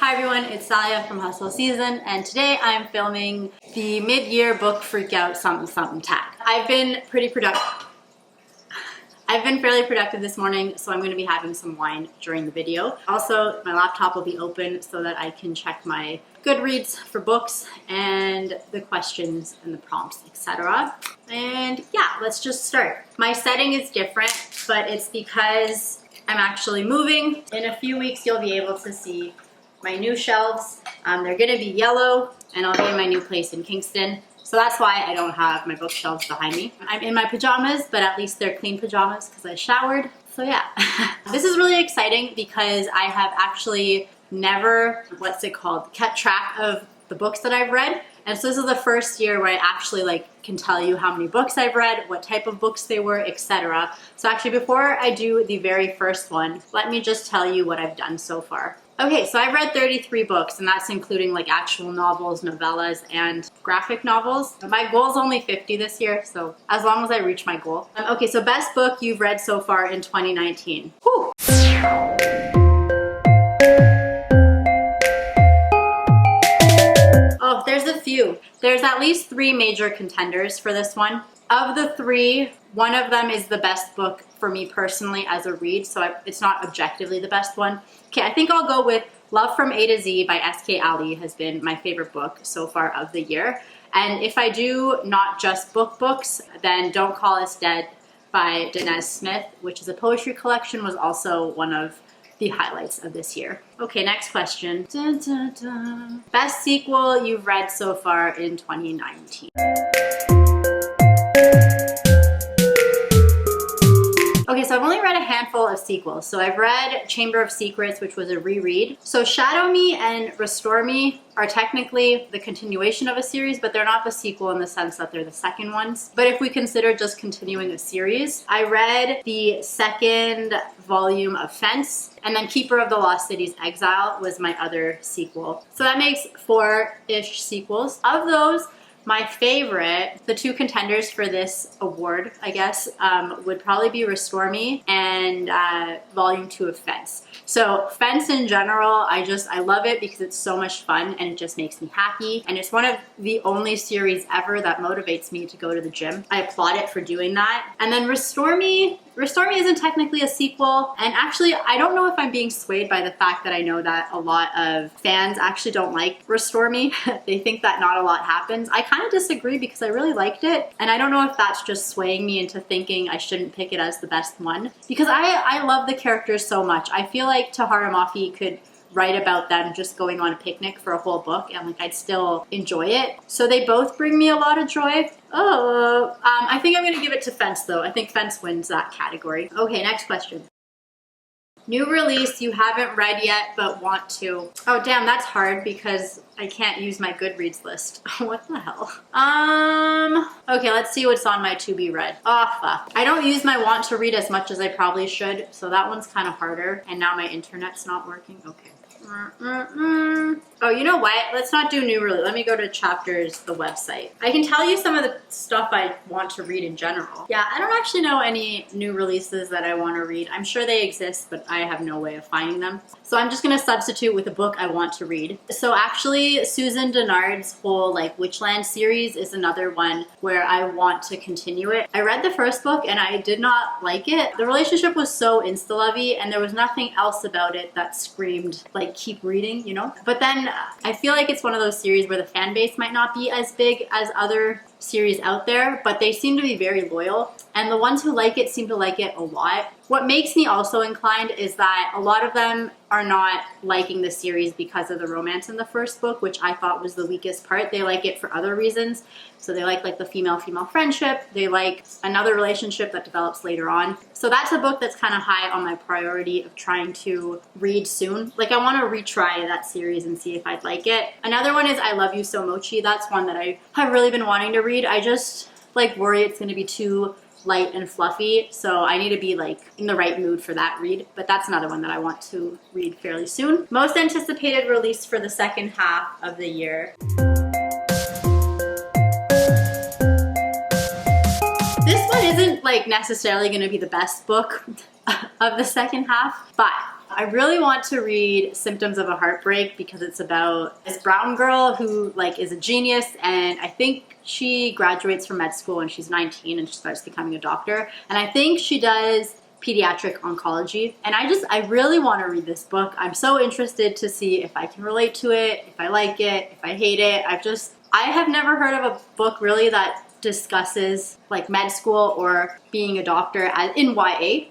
Hi everyone, it's Salia from HustleSZN, and today I'm filming the mid-year book freakout something tag. I've been fairly productive this morning, so I'm going to be having some wine during the video. Also, my laptop will be open so that I can check my Goodreads for books and the questions and the prompts, etc. And yeah, let's just start. My setting is different, but it's because I'm actually moving. In a few weeks, you'll be able to see my new shelves. They're gonna be yellow, and I'll be in my new place in Kingston. So that's why I don't have my bookshelves behind me. I'm in my pajamas, but at least they're clean pajamas because I showered. So yeah, this is really exciting because I have actually never, kept track of the books that I've read. And so this is the first year where I actually can tell you how many books I've read, what type of books they were, etc. So actually before I do the very first one, let me just tell you what I've done so far. Okay, so I've read 33 books, and that's including actual novels, novellas, and graphic novels. My goal is only 50 this year, so as long as I reach my goal. Okay, so best book you've read so far in 2019. Whew. Oh, there's a few. There's at least 3 major contenders for this one. Of the 3, one of them is the best book for me personally as a read, so it's not objectively the best one. Okay, I think I'll go with Love from A to Z by S.K. Ali has been my favorite book so far of the year. And if I do not just books, then Don't Call Us Dead by Danez Smith, which is a poetry collection, was also one of the highlights of this year. Okay, next question. Dun, dun, dun. Best sequel you've read so far in 2019. Okay, so I've only read a handful of sequels. So I've read Chamber of Secrets, which was a reread. So Shadow Me and Restore Me are technically the continuation of a series, but they're not the sequel in the sense that they're the second ones. But if we consider just continuing a series, I read the second volume of Fence, and then Keeper of the Lost City's Exile was my other sequel. So that makes 4-ish sequels. Of those, my favorite, the 2 contenders for this award, I guess, would probably be Restore Me and Volume 2 of Fence. So Fence in general, I love it because it's so much fun and it just makes me happy. And it's one of the only series ever that motivates me to go to the gym. I applaud it for doing that. And then Restore Me isn't technically a sequel. And actually, I don't know if I'm being swayed by the fact that I know that a lot of fans actually don't like Restore Me. They think that not a lot happens. I kind of disagree because I really liked it. And I don't know if that's just swaying me into thinking I shouldn't pick it as the best one. Because I love the characters so much. I feel like Tahara Mafi could write about them just going on a picnic for a whole book, and I'd still enjoy it. So they both bring me a lot of joy. I think I'm gonna give it to Fence though. I think Fence wins that category. Okay, next question. New release you haven't read yet but want to. Oh damn, that's hard because I can't use my Goodreads list. What the hell? Okay, let's see what's on my to be read. Oh fuck. I don't use my want to read as much as I probably should, so that one's kind of harder. And now my internet's not working. Okay. Oh, you know what? Let's not do new release. Let me go to Chapters, the website. I can tell you some of the stuff I want to read in general. Yeah, I don't actually know any new releases that I want to read. I'm sure they exist, but I have no way of finding them. So I'm just gonna substitute with a book I want to read. So actually, Susan Dennard's whole Witchland series is another one where I want to continue it. I read the first book and I did not like it. The relationship was so insta-lovey and there was nothing else about it that screamed keep reading, you know? But then I feel like it's one of those series where the fan base might not be as big as other series out there, but they seem to be very loyal. And the ones who like it seem to like it a lot. What makes me also inclined is that a lot of them are not liking the series because of the romance in the first book, which I thought was the weakest part. They like it for other reasons. So they like the female-female friendship. They like another relationship that develops later on. So that's a book that's kind of high on my priority of trying to read soon. I want to retry that series and see if I'd like it. Another one is I Love You So Mochi. That's one that I have really been wanting to read. I just worry it's going to be too light and fluffy, so I need to be in the right mood for that read, but that's another one that I want to read fairly soon. Most anticipated release for the second half of the year. This one isn't necessarily going to be the best book of the second half, but I really want to read Symptoms of a Heartbreak because it's about this brown girl who like is a genius, and I think she graduates from med school when she's 19 and she starts becoming a doctor. And I think she does pediatric oncology. And I really want to read this book. I'm so interested to see if I can relate to it, if I like it, if I hate it. I have never heard of a book really that discusses like med school or being a doctor as in YA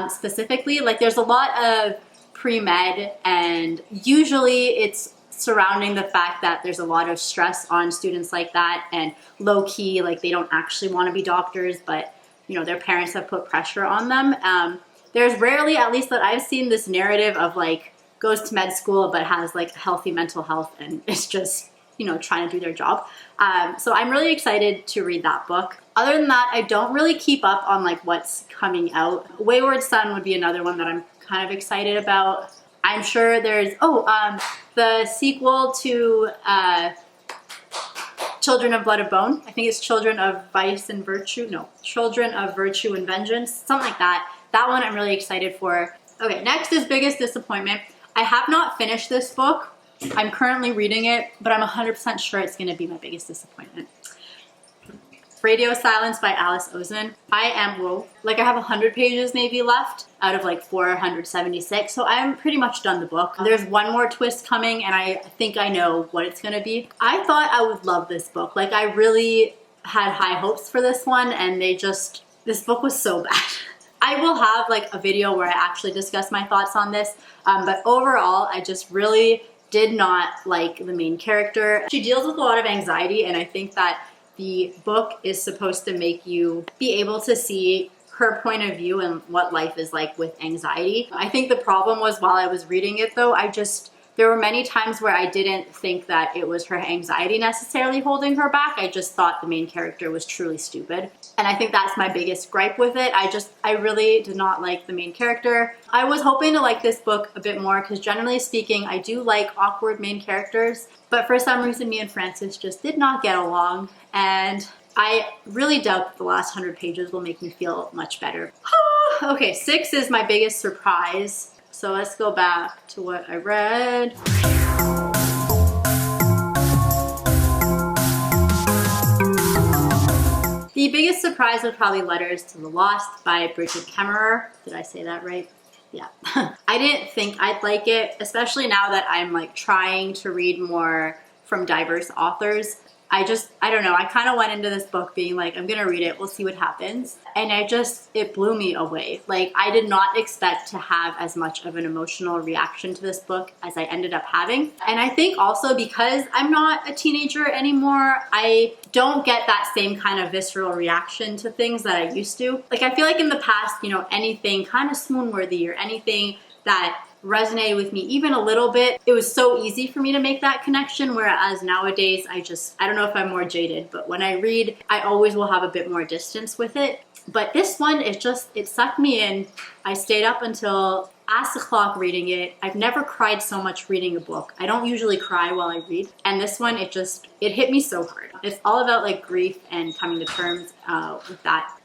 specifically. Like there's a lot of pre-med, and usually it's surrounding the fact that there's a lot of stress on students like that, and low-key, like they don't actually want to be doctors, but you know, their parents have put pressure on them. There's rarely, at least that I've seen, this narrative of like goes to med school but has like healthy mental health and it's just, you know, trying to do their job. So I'm really excited to read that book. Other than that, I don't really keep up on like what's coming out. Wayward Son would be another one that I'm kind of excited about. I'm sure there's, the sequel to Children of Blood and Bone. I think it's Children of Vice and Virtue. No, Children of Virtue and Vengeance. Something like that. That one I'm really excited for. Okay, next is Biggest Disappointment. I have not finished this book. I'm currently reading it, but I'm 100% sure it's going to be my biggest disappointment. Radio Silence by Alice Ozen. I have 100 pages maybe left out of like 476, so I'm pretty much done the book. There's one more twist coming, and I think I know what it's gonna be. I thought I would love this book. Like I really had high hopes for this one, and this book was so bad. I will have like a video where I actually discuss my thoughts on this, but overall, I just really did not like the main character. She deals with a lot of anxiety, and I think that the book is supposed to make you be able to see her point of view and what life is like with anxiety. I think the problem was while I was reading it though, there were many times where I didn't think that it was her anxiety necessarily holding her back. I just thought the main character was truly stupid. And I think that's my biggest gripe with it. I really did not like the main character. I was hoping to like this book a bit more because generally speaking, I do like awkward main characters. But for some reason, me and Francis just did not get along. And I really doubt that the last 100 pages will make me feel much better. Okay, 6 is my biggest surprise. So let's go back to what I read. The biggest surprise was probably Letters to the Lost by Bridget Kemmerer. Did I say that right? Yeah. I didn't think I'd like it, especially now that I'm like trying to read more from diverse authors. I don't know, I kind of went into this book being like, I'm gonna read it, we'll see what happens. And it blew me away. Like, I did not expect to have as much of an emotional reaction to this book as I ended up having. And I think also because I'm not a teenager anymore, I don't get that same kind of visceral reaction to things that I used to. Like, I feel like in the past, you know, anything kind of swoon-worthy or anything that resonated with me even a little bit, it was so easy for me to make that connection, whereas nowadays I don't know if I'm more jaded, but when I read, I always will have a bit more distance with it. But this one, it sucked me in. I stayed up until ass o'clock reading it. I've never cried so much reading a book. I don't usually cry while I read, and this one, it hit me so hard. It's all about like grief and coming to terms with that.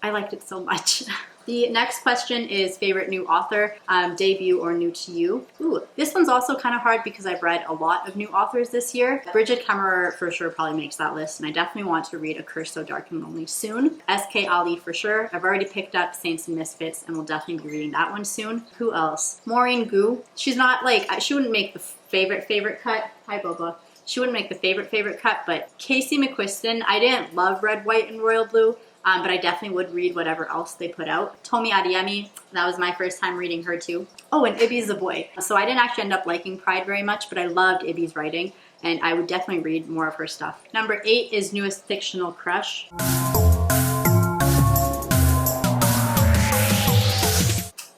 I liked it so much. The next question is favorite new author, debut or new to you. Ooh, this one's also kind of hard because I've read a lot of new authors this year. Bridget Kemmerer for sure probably makes that list, and I definitely want to read A Curse So Dark and Lonely soon. S.K. Ali for sure. I've already picked up Saints and Misfits and will definitely be reading that one soon. Who else? Maureen Gu. She's not like, she wouldn't make the favorite cut. Hi, Boba. She wouldn't make the favorite cut, but Casey McQuiston, I didn't love Red, White, and Royal Blue. But I definitely would read whatever else they put out. Tomi Adeyemi, that was my first time reading her too. Oh, and Ibby's a boy. So I didn't actually end up liking Pride very much, but I loved Ibby's writing, and I would definitely read more of her stuff. Number 8 is newest fictional crush.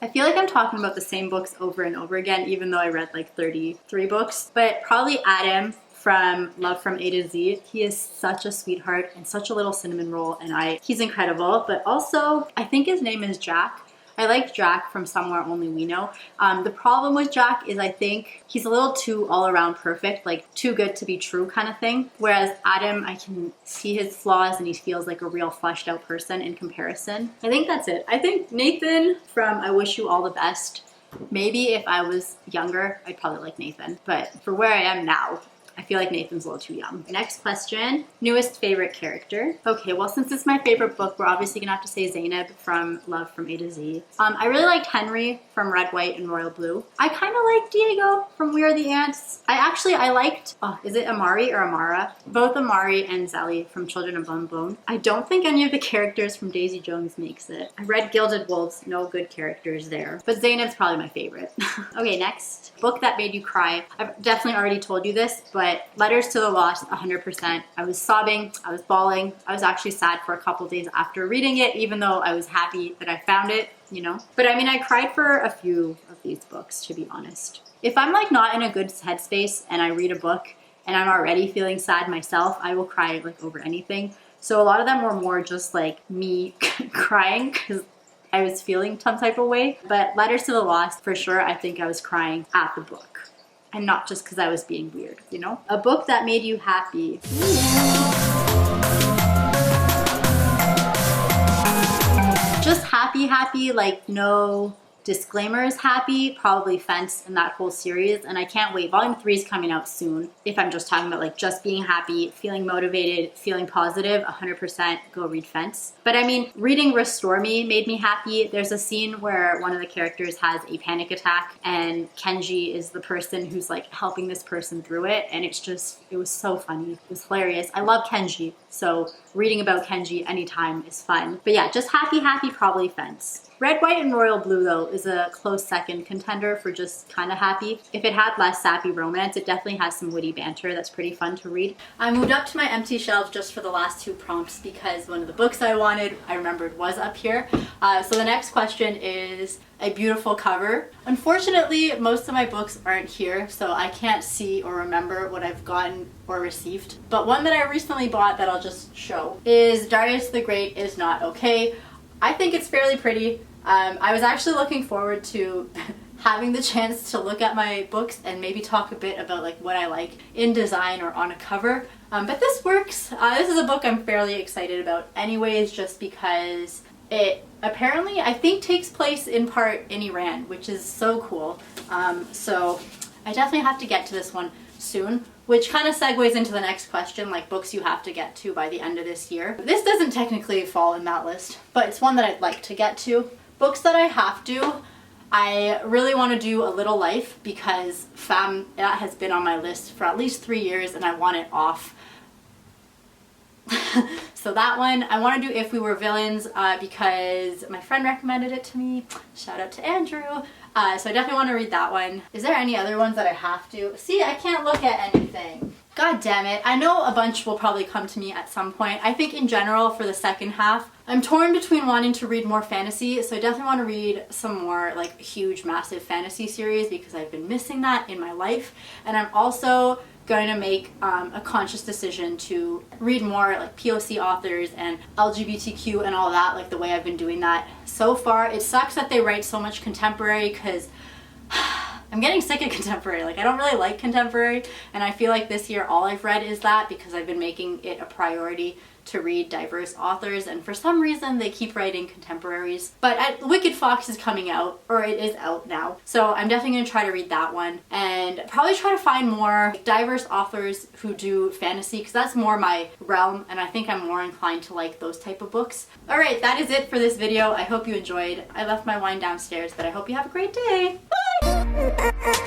I feel like I'm talking about the same books over and over again, even though I read like 33 books, but probably Adam from Love from A to Z. He is such a sweetheart and such a little cinnamon roll, and he's incredible. But also, I think his name is Jack. I like Jack from Somewhere Only We Know. The problem with Jack is I think he's a little too all-around perfect, like too good to be true kind of thing. Whereas Adam, I can see his flaws and he feels like a real fleshed out person in comparison. I think that's it. I think Nathan from I Wish You All the Best Maybe if I was younger, I'd probably like Nathan. But for where I am now, I feel like Nathan's a little too young. Next question, newest favorite character. Okay, well, since it's my favorite book, we're obviously gonna have to say Zainab from Love from A to Z. I really liked Henry from Red, White, and Royal Blue. I kind of liked Diego from We Are the Ants. I liked, is it Amari or Amara? Both Amari and Zelly from Children of Bone Bone. I don't think any of the characters from Daisy Jones makes it. I read Gilded Wolves, no good characters there. But Zainab's probably my favorite. Okay, next. Book that made you cry. I've definitely already told you this, but Letters to the Lost, 100%. I was sobbing, I was bawling. I was actually sad for a couple days after reading it, even though I was happy that I found it, you know? But I mean, I cried for a few of these books, to be honest. If I'm like not in a good headspace and I read a book and I'm already feeling sad myself, I will cry like over anything. So a lot of them were more just like me crying because I was feeling some type of way. But Letters to the Lost, for sure, I think I was crying at the book. And not just because I was being weird, you know? A book that made you happy. Just happy, like no disclaimers happy, probably Fence and that whole series, and I can't wait. Volume 3 is coming out soon. If I'm just talking about like just being happy, feeling motivated, feeling positive, 100% go read Fence. But I mean, reading Restore Me made me happy. There's a scene where one of the characters has a panic attack and Kenji is the person who's like helping this person through it, and it was so funny. It was hilarious. I love Kenji, so reading about Kenji anytime is fun. But yeah, just happy, probably Fence. Red, White, and Royal Blue, though, is a close second contender for just kind of happy. If it had less sappy romance, it definitely has some witty banter that's pretty fun to read. I moved up to my empty shelves just for the last 2 prompts because one of the books I wanted, I remembered was up here. So the next question is a beautiful cover. Unfortunately, most of my books aren't here, so I can't see or remember what I've gotten or received. But one that I recently bought that I'll just show is Darius the Great Is Not Okay. I think it's fairly pretty. I was actually looking forward to having the chance to look at my books and maybe talk a bit about like what I like in design or on a cover. But this works. This is a book I'm fairly excited about anyways, just because it apparently, I think, takes place in part in Iran, which is so cool. So I definitely have to get to this one soon, which kind of segues into the next question, like books you have to get to by the end of this year. This doesn't technically fall in that list, but it's one that I'd like to get to. Books that I have to, I really want to do A Little Life because that has been on my list for at least 3 years and I want it off. So that one, I want to do If We Were Villains because my friend recommended it to me. Shout out to Andrew. So I definitely want to read that one. Is there any other ones that I have to? See, I can't look at anything. God damn it. I know a bunch will probably come to me at some point. I think in general for the second half, I'm torn between wanting to read more fantasy, so I definitely want to read some more like huge, massive fantasy series because I've been missing that in my life. And I'm also going to make a conscious decision to read more like POC authors and LGBTQ and all that, like the way I've been doing that so far. It sucks that they write so much contemporary because I'm getting sick of contemporary. Like I don't really like contemporary, and I feel like this year all I've read is that because I've been making it a priority to read diverse authors, and for some reason they keep writing contemporaries. But Wicked Fox is coming out, or it is out now, so I'm definitely going to try to read that one and probably try to find more diverse authors who do fantasy because that's more my realm and I think I'm more inclined to like those type of books. Alright, that is it for this video. I hope you enjoyed. I left my wine downstairs, but I hope you have a great day. Bye!